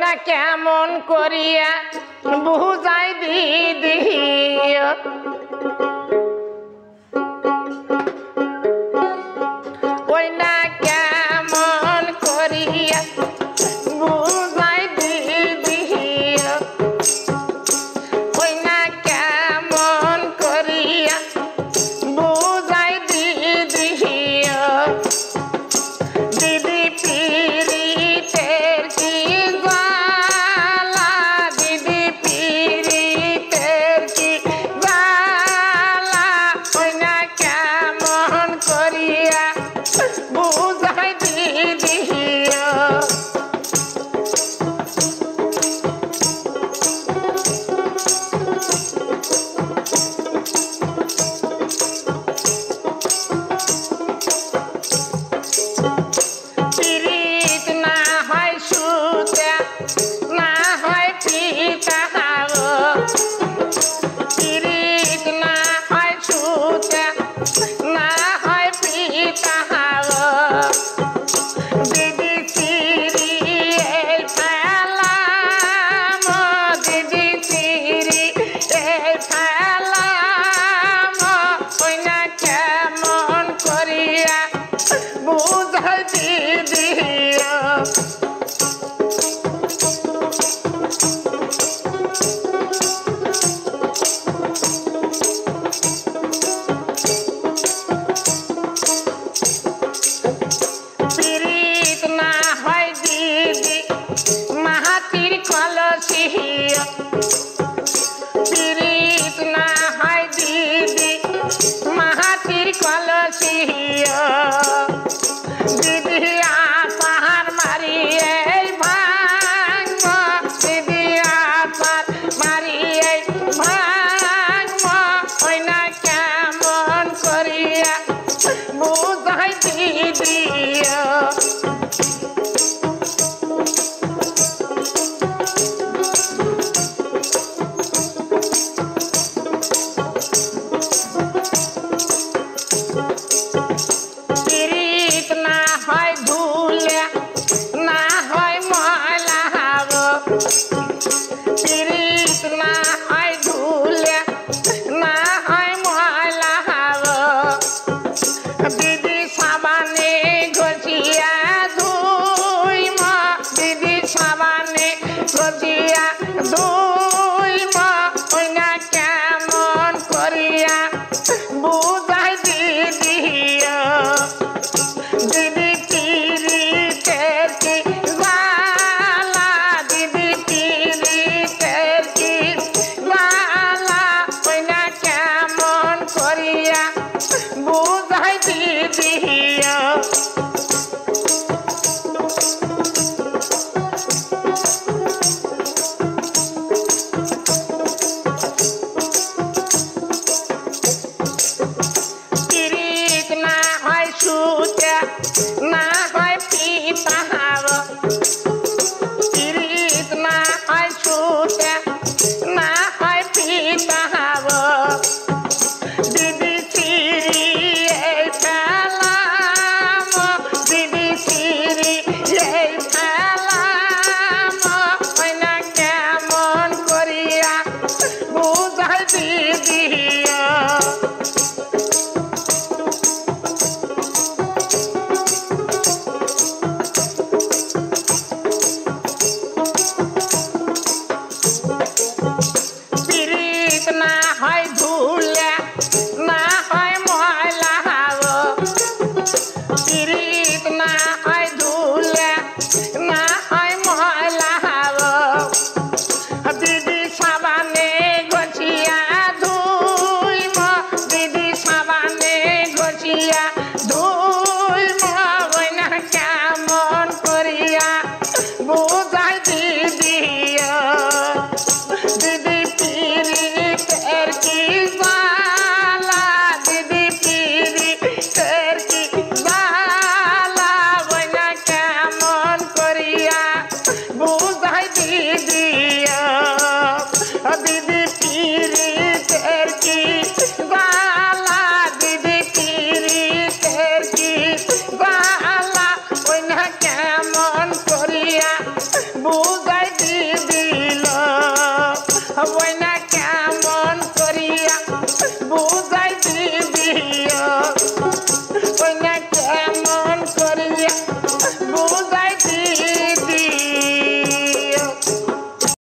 না কেমন করিয়া বুঝাই দিদি ওই না কেমন করিয়া বুঝাই দিদি ওই না কেমন করিয়া বুঝাই দিদি দিদি পীড়িতের কি জ্বালা দিদি পীড়িতের কি জ্বালা ওই না কেমন করিয়া বুঝাই দিদি পীড়িত না হয় সুতা না হয় পিতা পীড়িত না হয় সুতা না হয় পিতা দিদি চিরি এই ফেলাম দিদি চিরি এই ফেলাম ওই না কেমন করিয়া বুঝাই দিদি পীড়িত না হয় দিদি মা